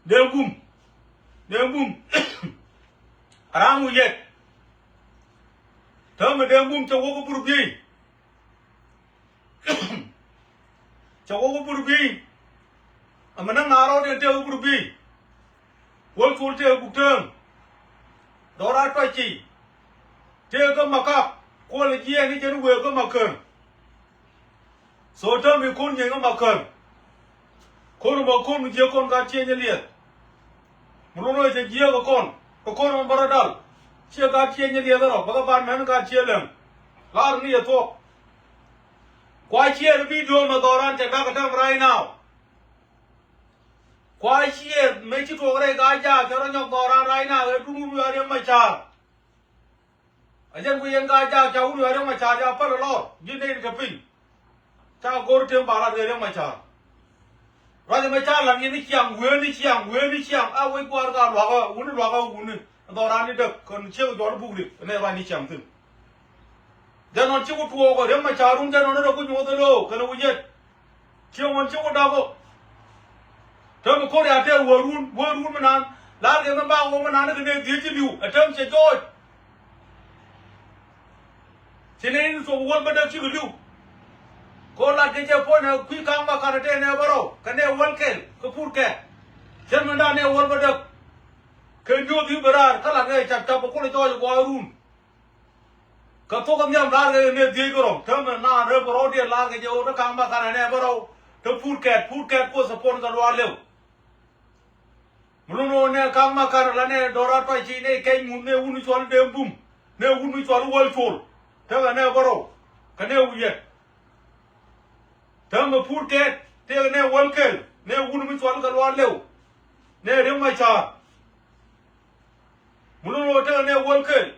Dengum, Aramu yet. Tell me dengum to walk up to Chawo Burbi. A man out and tell Burbi. What will tell Bukterm? Dora Pachi. Take a macaw. Quality and it will come a curl. So tell me, couldn't you come a curl? Couldn't you come got change a year? Bruno is a year of a con on Baradal. She got change the other, but a bad man got children. Loud me a talk. Quite here be doing a Doran Chakatam right now. Quite here, make it over a guy, Jaran of Doran right now, a room are in my child. I just we and guy, Jawu, you are in my child, I put a lot. You need a pin. Child go to Bala, they are my child. Rather, my child, I'm in the young, where is young, I will go out, wouldn't rock wounded, and Doran did a conceal your booty, and never any champion. Then on Chico to over him, my child, then on a good water low, can we yet? Chill on Chico double. Tell me, Cody, I tell word woman on, large and about woman under the name did you, a term said George. She named for one better she will do. Call like the point of quick come back on a 10 euro, can they one kill, Kapur cat. German down there, one better. Can you do better? Tell a chap up a college or room. Katokam yam large in the Digoro, Terman, River Audio, large, you overcome back on an euro. The food cat was upon the Royal. Bruno ne Kama Carolane, Dora Pachine, came ne Unusual de boom, ne Unusual world tool. Tell an euro. Can you yet? Tell the food cat, tell ne one kill, ne Unusual the Royal. Ne my child. Bruno tell ne one kill.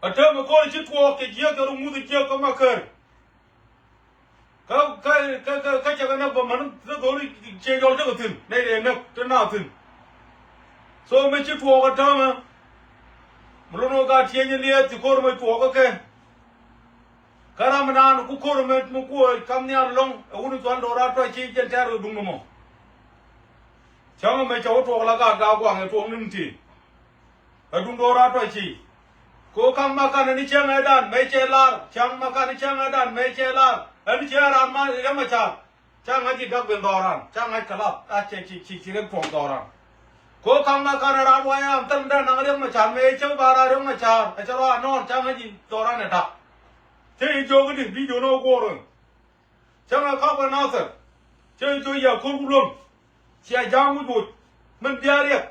A term of college it walk a year to remove the jerk of my curve. Catch a number of money, the only change all the thing, they enough to nothing. So much it walk a term. Bruno got changing the earth to call me to walk again. Caramanan, who call me Muku, come near long, I wouldn't want to rat change and terror Dunamo. Chama make out to Laga Gawang and Tongi. I don't know rat Go come back and it's young Adan, make a lar, Chang Makan Adan, make a lar. And here are my Yamacha. Changaji dug with Doran, Changai Kalap, Achi from Doran. Go come back and around why I'm Thunder Nagamacha, Major Baramacha, Achara, no, Changaji, Doran at up. Say Jogani, be you no Goran. Changa Kapa and Arthur. Say to your Kurum. See a young wood. Mandiaria.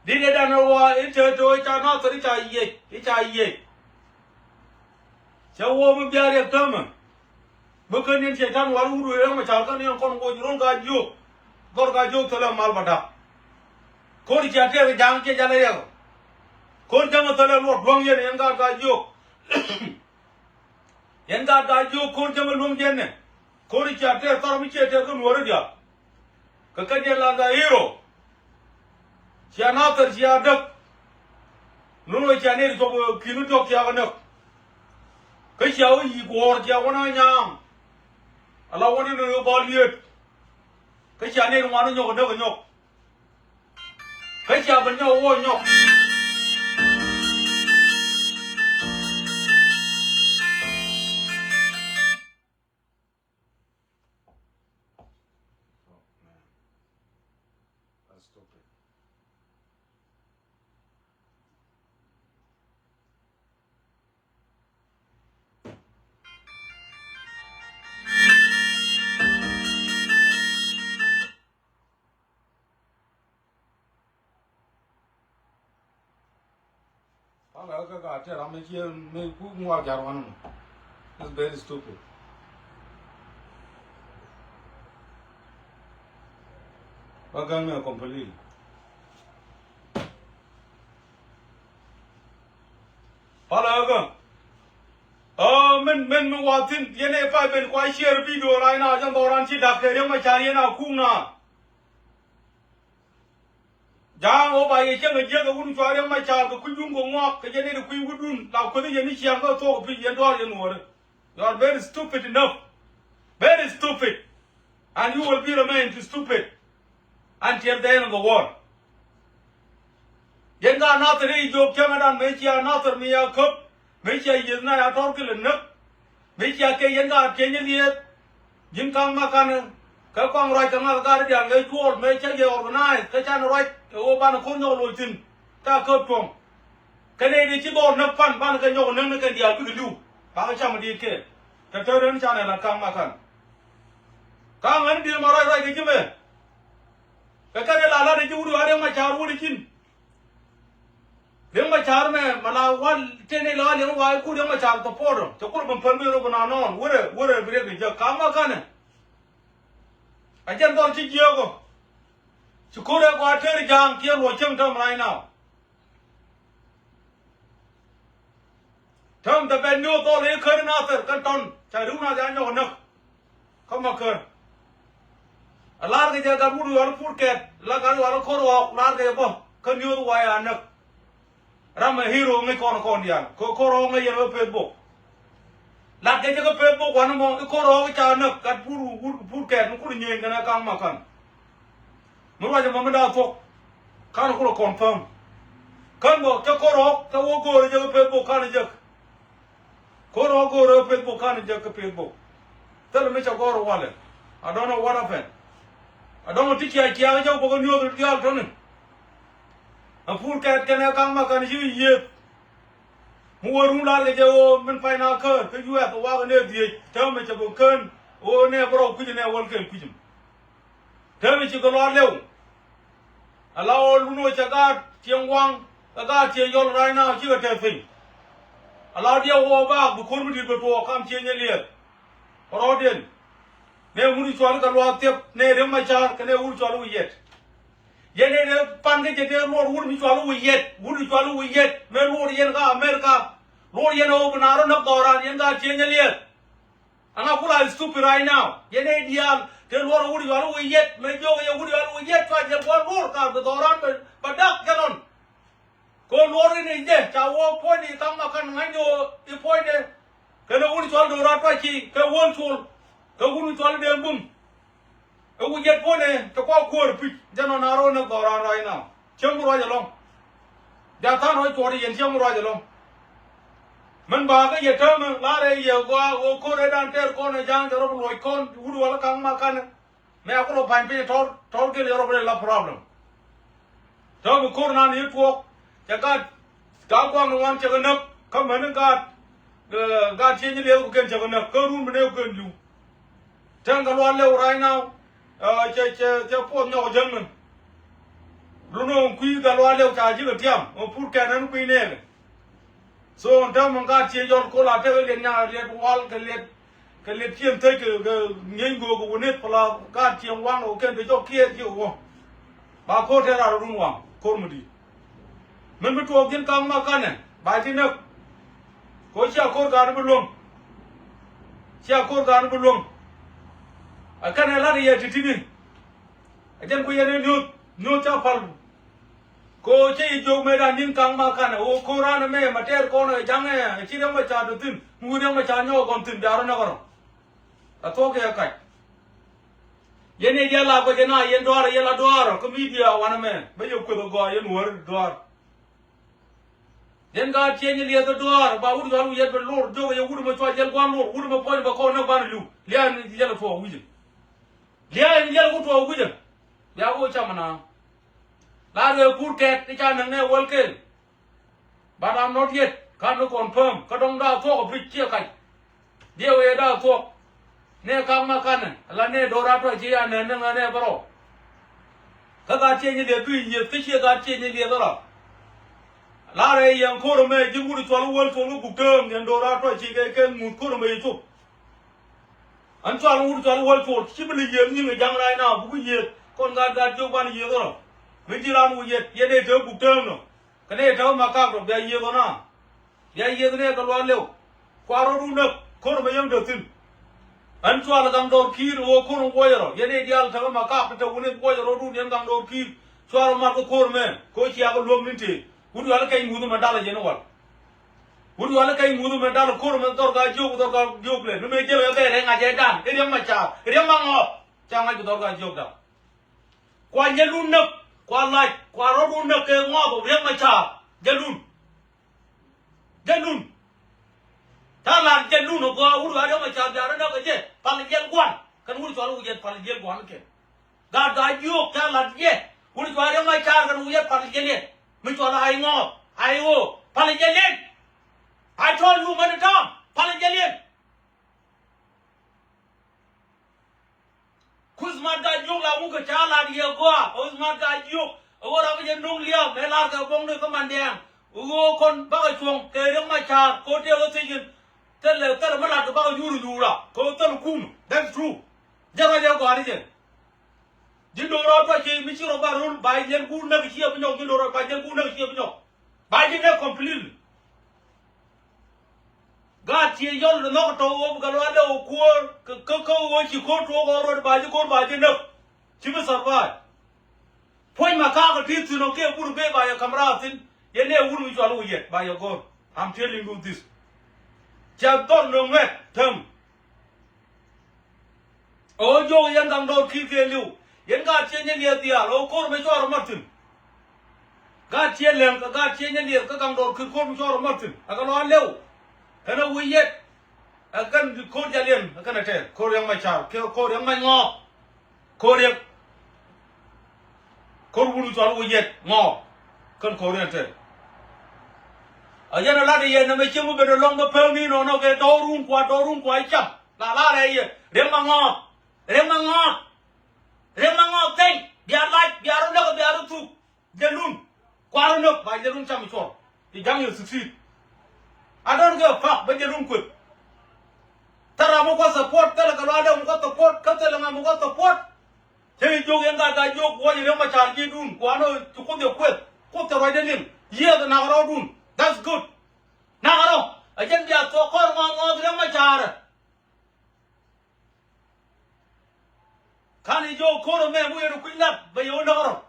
Did it know why it's a joy, not rich I ye. So woman be a term. Buchan in Shaitan, one who will have a child and Congo, you don't got you. Gorga joke to the Malbata. Cody Chatter, Jam Jaleo. Cody Jamatala, what wrong yen, and got you. Yen got you, Cody Jamalum Jen. Cody Chatter, Tormicha, Waradia. Kakajala, the hero. She another, she had duck. No, she had it over Kinutok Yavana. Kishao, you go or Jawana Yam. Allow one to know about you. Kisha one in your dog. Kisha, but no one. That's stupid. It's very stupid. What can I complete? Palaga. Men watching Yene Pipe and quite share video right now. Jump around, she duck there, my China, Kuna. Jang over a young wouldn't try my child, the Queen go walk, the Jenny Queen would do. Now, couldn't you go talk to your daughter? You are very stupid enough. Very stupid. and you will be remain stupid until the end of the world. Yenga natri job chamadan mechia natar miya kup mechia yizna ya torkil nup mechia ke yenga kenyeliet jinkang makan ka kwang roi kang ga dia ngai tuol mechia ye organize ka chan roi o ban ko nyo lo tin ta ko pom kane ni chi do nup pan ban ka nyo nang ka dia ku lu ba ka cham di ke ta to ren chan la kang makan kang an di ma roi ke jime ka ka la la de ju ru are ma char wu di kin Lema char me mala wal tene la lema wa ku lema char to podo to kur ban permi ro bana non wore bre ge kama kana ajan don chi go chu ko re kwa ter jang kia lo chem tam right now tham ta ben nyo to le khar na ter kan ton cha ru na ja nyo nak kama khar alar ge ga bu ru pur ke la ga ru ko ro lar ge bo kan nyo wa ya nak Rama hero ngai kon dia ko ro ngai ye Facebook la ke ko Facebook wan mo ko ro cha nak kat pur ke no ku nyen kana kang makan mo wa ja mo da fo kan ko confirm kan mo cha ko ro ta wo go je Facebook kan je ko ro Facebook kan je ko Facebook tell me cha go ro wale I don't know what happened I don't know tikia kia ja ko nyo do dia to ne a pur kat kana kang makan ye muwaru la le jo men pai na ka ke yu to wa ne di ta me che bo kan o ne bro ku ne wal ken ku jim ta me che ko la le ala o lu no cha ga tiang wang ga che yol rai na chi ga te fin ala dia wo ba bu kur mi di to kam che ne le ro den ne mu ni chwal ka lo te ne re ma cha ke ne u chwal u yet yene ne pan ke jete lor wur mi chwalu wi yet me lor yen ga America lor yen o banaro na doran yen ga chenyeliet anga kula is stupid right now yene dial ke lor wur chwalu wi yet me jo ye wur chwalu wi yet ka je ko lor ka doran ba dak kanon ko lor ni je cha wo po ni kam ma kan ngai jo i po ne ke no wur chwalu doran pa chi ke won chul ke wur chwalu de bum u yet po ne to ko kur pi jano naro na doran right now chemu ro jalong ja tan hoi chori yen chemu ro jalong man ba ga ye tam la re ye gwa o ko re dan ter ko ne jang ro loi kon uru wala kang ma kan me ko lo pan pe tor ke le ro la problem to ko na ni ko ja ga kwa no wan che ga nak kam man ga chen ni le ko ken che ga nak ko ru me ne ko lu tang ga lo le right now che po nyo jang man luno kui ga lo le cha ji ga tiam o pur ka nan kui ne so on ta mon ga che yon ko la te le nya le wal ke le tiem te ke nyen go ne pla ga tiem wang o ken de jo kie ji o ba ko te ra ru wang ko mu di men bi to gen kang ma ka ne ba ti ne ko cha ko ga bu lom cha ko ga bu lom a ka ne la ye ti ti ni a jan ko ye ne nyu cha pal ko che jo me da nin kang ma kan o ko ran me ma ter ko no jang e chi dang ma cha du tin mu dang ma cha nyo kon tin da na ko a to ke ka ye ne ya la ko je na ye dwar ye la dwar ko media wan me me yo ko go ye nuor dwar yen ga che ni le dwar ba u dwar ye be lor jo ye u ma cha jel kwa lor u ma po ba ko na ban lu le ni ye la fo u je le ni ye la ko to u je ya ko cha mana la re pur ket ti cha nang ne wol ken but I'm not yet can't confirm ka dong da to bri che kai dia we da to ne kang ma kan la ne do ra to ji ya ne ne bro ka ga che ni de tu ye ti che ga che ni de da la re yang ko ro me ji mu ri to lu wol to lu bu kem ne do ra to ji ke mu ko ro me tu an to lu wol to chi bi ye ni me jang rai na bu ye kon ga jo ban ye do me ji la mu ye ne de bu kem no ka ne to ma ka ro be ye do na ya ye ne ka lo le kwa ro ru na ko ro me yang de tin an to la gam do ki ro ko ro wo ye ro ye ne di al ta ma ka ta wu ne wo ye ro ru ne gam do ki to ro ma ko me ko chi ya ko lo min ti wu ala kai mu ma dala je no wal wu ala kai mu ma dala ko ro me tor ga jo ple no me je le ga re nga je dan e ma cha e ma ngo cha ngai ko ga jok da kwa jalun nak kwa lai kwa ro nak ke ngo bo riek ma cha jalun ta la jalun ko uru ga ma cha ja na ga je pal jel kwan kan uru cho lu je pal jel kwan ke ga jok ta la je uru cho riek ma cha kan uru je pal jel ne mi cho la ai ngo ai o pal jel ne I told you many times pal jel ne Kuzman ga jok la mu ka cha la di ko Kuzman ga jok ora ba je nong lia me la ga bong ne ko man dang ugo kon ba ga chuong ke riek ma cha ko te ko tin tell ma la ba yuru la ko tell kum that's true jara ja ko ari je jindo ro to chi mi chi ro ba ru ba jen ku na chi ab nyok jindo ro ba jen ku na chi ab nyok ba jen ne complete ga chi yon no to wo ga lo le ko wo chi ko to go ro ba jen ne chi mi survive point ma ka ga ti no ke buru be ba ya kamera tin ye ne wuru mi chalo ye ba ya go I'm telling you this cha don no nge them o jo yan dang do ki ke liu yan ga chen ye lia dia lo ko me cho ro martin ga chen leng ga chen ye lia ka dang do ki ko me cho ro martin aga lo leu kana wi ye akan ko ja lien akan te ko yang ma cha ke ko yang ma ngo ko re ko wuru chalo ye ngo kan ko re te ajana la de ye na me chimu be long ba pel ni no ke do run kwa chap la le ye re ma ngo ten bia like bia ro no bia ro tu jelun kwa ro no ba jelun cham cho ti jang you succeed I don't give a fuck ba jelun ku tara mo ko support tala ka la mo ko support ka tala mo ko support te jo gen ga jo ko ye ma cha ji dun kwa no tu ko de ko ta ro de lim ye da na ro dun that's good now no ajen dia to ko ngo de ma cha kan jo ko me mu ye ku na ba yo no ro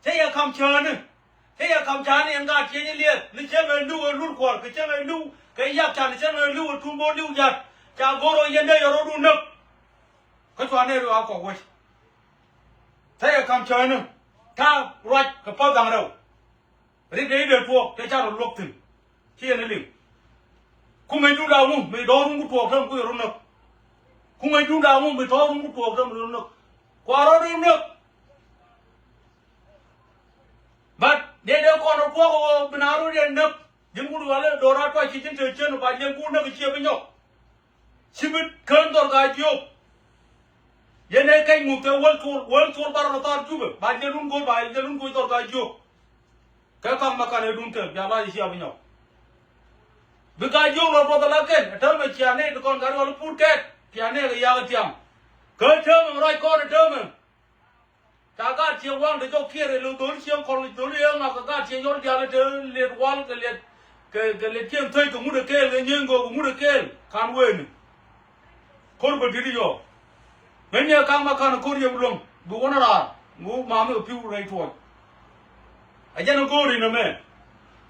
te ya kam cha ne nga che ni le ni che me lu lu ko ke che me lu ke ya cha ni che me lu tu mo lu ya cha go ro ye ne yo ro du ne ko chwa ne ro ko ko te ya kam cha ne ta right ka pa dang ro ri de to ke cha ro lok tin kia này liền, không ai đu đào không, mày đó không có thuộc không, có được, không ai đu đào không, mày đó không có thuộc không, được, qua đó được, but để đâu còn nó qua bên nào rồi được, những cái đồ là đồ ra coi chỉ trên trời trên nó phải những cái nó bị chia với nhau, chỉ biết cơn đòn gai chiếu, giờ này cái ngục cái world tour bao nó tao chụp, bài giờ luôn coi đòn gai chiếu, cái thằng mà cái này đúng thế, giờ là chia với nhau. Because you are brother again, tell me, Chiane, the con Garo put cat, Chiane, the Yagatiam. Go tell me, right corner, tell me. Tagat, you want the joke here, a little Dulcium, call it Dulium, Nakagat, you know, the other let one, the let him take a Mudakale, and Yango, Mudakale, can't win. Corba video. When you come back on a courier room, go on around, move Mamma, a few right one. I didn't go in a man.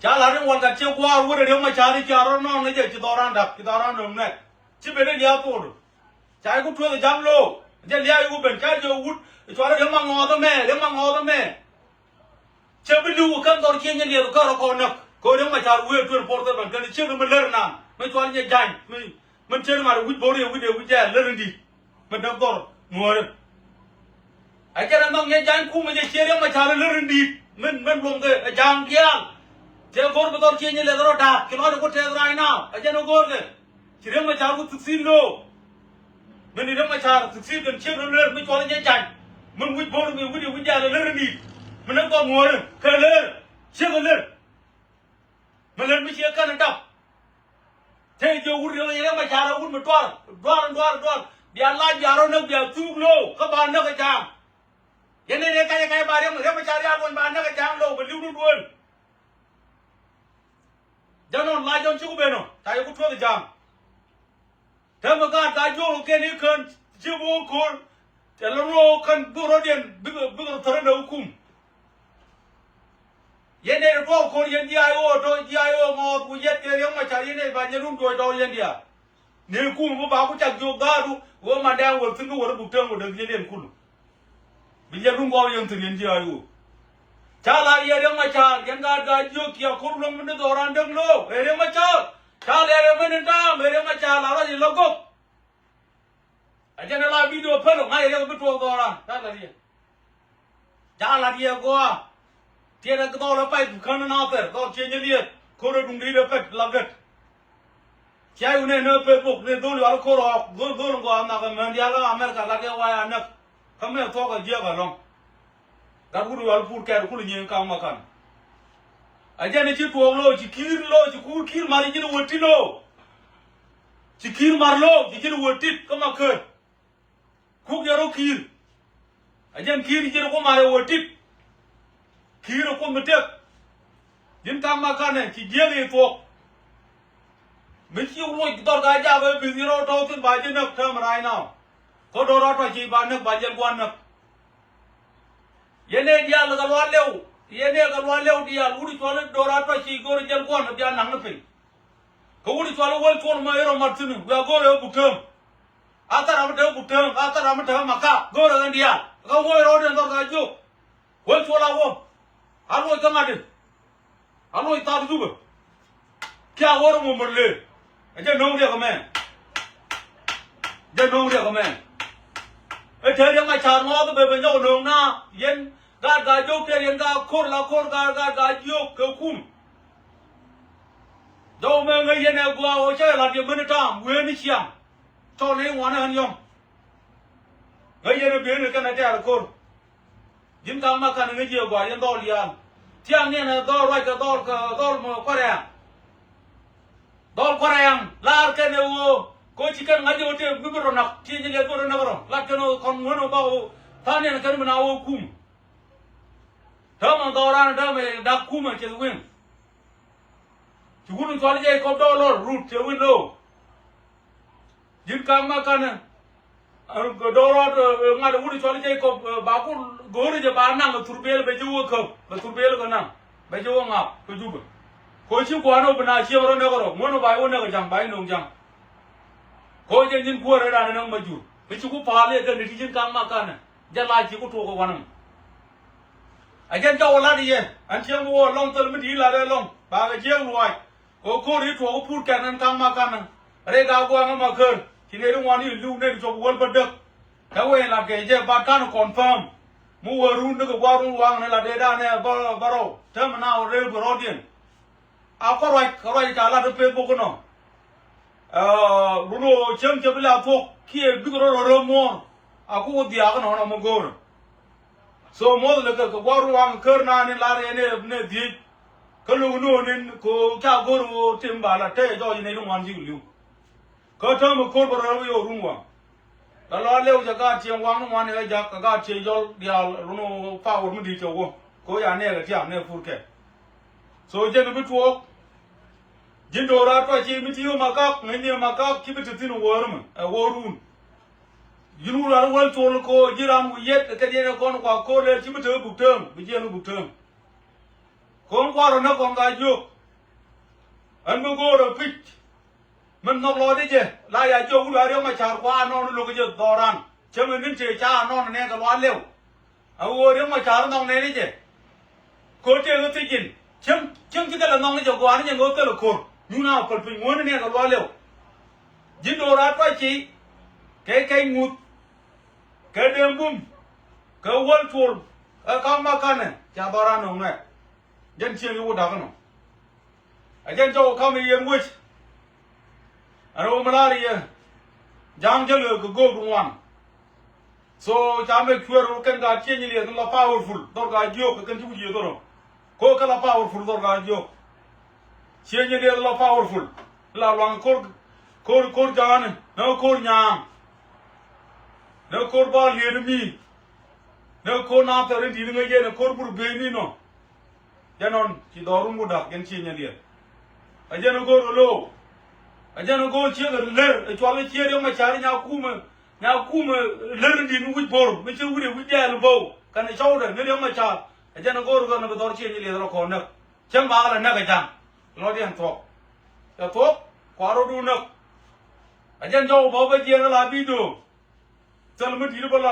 Cha la ring wan ka che kwa wu de ma cha ri cha ro no ne je chi do ran no ne chi be ne ya po do cha ku thwe jam lo je lia yu ben cha jo wu cho ra de ma ngo do me che bi lu kan do che ne le ko ro ko no ko de ma cha wu tu por do ban kan che me le na me cho ne jan me che ma wu bo de wu ja le ndi me da do mo re a che ran ne jan ku me je che de ma cha le ndi men lom ke jang ya They go to change the leather dark, cannot go tell right now. I don't go there. She didn't much out to see low. When you don't much out to see the children learn which one you can. When we born me with you, we got a little need. When I got more, color, sugar. When let me see a kind of up. Take your wood, my child, would be drawn. They are like Yaron, they are too low. Come on, another jam. Then they can't buy them, every child, one by another jam low, but you don't work. Don't lie, don't you, Beno? I go to the jam. Tell me, God, I go again, you can, you won't call. Tell the row can go again, bigger turn kum. Yen they go call Yendia or Dio more, we yet tell you much I in it by the room to India. ne ku mo ba ku chak jo garu wo ma da wo tingu wo bu tango de jelen kulu bi je rungo yon tin ji ayu chala ye de ma cha ganga ga jo kiya kurlong mun do ran dang lo ere ma cha chala ere men ta mere ma cha la ro lo go ajana la video phalo ngai re bu to do ran chala ye go tie da ko la pai khana na per do che ni ye ko ro dung ri de pet la gat chai une no Facebook ne do lo ko ro do ngo na ga man dia ga America la ke wa ya na kame to ga je ga long ga bu wal pur ka ku ni ka ma kan ajane ci to lo ci kir lo ci ku kir mari ci woti lo ci kir mar lo ci woti ko ma ke ku ga ro kir ajan kir ci ko mare woti kir ko mete din ka ma kan ci je ni to mi ci lo dor ga ja ba bi zero to tin ba je nak tham rai now ko do ra to ci ba nak ba je gwan nak yene dia la galwa lew yene galwa lew dia uri to le do ra to ci go je gwan dia nang na pe ko uri to le wal to ma yero martinu ga go re bu tham atara ma bu tham atara ma tham maka go ra dia ga go ro de dor ga jo wal to la wo alo ka ma de alo ta du ba kya wo mo morle je no dia ko men je no dia ko men e the dia ma cha ngo to be be no no na yen ga jo ke yen ga khor la khor ga jo ke kum do me ngai yen e gwa o che la dia men ta we ni chiam to le wa na han yom ngai yen be ne kana ta khor jin ka ma kan ngai je gwa yen do lian tiang ne na do ra ka do mo ko ra dol korayam lar ke ne wo ko chikan ngaji ote bibro nak ti ne ko na bro la ke no kon ngono ba wo tane na kan na wo kum tama doran da me da kum ke win ti gunu to je ko do lor root te win lo jin kam ma kan go do ro ngada wuri to je ko ba ku gore je ba na turbel be ju ko ba turbel ko na be ju nga ko ju ko chi ko no bana chi ro ne ko mo no bai wo ne ga jang bai nong jang ko je jin ko ra na nang ma ju bi chi ku pa le ga ni jin kam ma kan ja la chi ku to ko wanam a jen ja wala di ye an chi wo long tel mi di la de long ba ga je ruai ko ri to ko put kan nan kam ma kan re ga go nga ma khơn chi ne ru wani lu ne cho wol ba de ka we la ke je ba kan confirm mu wo ru ne ko wa ru wang ne la de da ne ba ro terminal re bro dien a ko roi ka la de Facebook no runo chem che bila to ki bi ro mo a ko dia ga no mo go so mo le ka ko ru wang ker na ni la re ne di ko lu no ni ko ka go ru tim ba la te do ni ru wan ji lu ko ta mo ko ro yo ru wa la la le ja ga chen wang no ne ja ga che yo dia runo fa wo mu di cho ko ya ne ga tiam ne fu ke so je no bi to jin do ra to chi mi ti ma ka ni ma ka ki bi tin wo rum wo run yinu ra wal to ko jiram yet ke je ko no ko le chi mi te bu tem bi je no bu tem ko ro na ko ga jo an mo go ro pit man no lo de je la ya jo u la re ma cha kwa no lo ke je do ran che mi nin che cha no ne ga lo lew a wo re ma cha no ne ni je ko te no ti jin chem chi ga la no ne jo ko an je ngo ke lo ko nu na ko pin won ne ga lo lew jin do ra to chi ke ngut ke dem bum ke wol tul ka ma ka ne cha do ra no ne jen chi yu da ga no a jen jo ka mi yen wich aro malaria jang je le go go wan so cha me kwero ken ga chi ni le la powerful do ga jo ka ken ju ji do ko ka la powerful do ga jo chi ni le la powerful la lang kor jan no kor nyang no kor ba le mi no ko na ta ri di ngai je no kor bur be ni no janon chi do ru mu da ken chi ni le a je no go lo a je no go chi ga le to le chi re ma cha nya ku me le di nu wi bor me chi wi wi ja lo bo kan chau de ne le ma cha a je no go ru ga no do chi ni le ro ko na chem ba ga na ga jang lo di an to ya to kwa ro du na အကျဉ်းချုပ်ဘောပဲကျဲလာပြီးတော့စလမတီဘလာ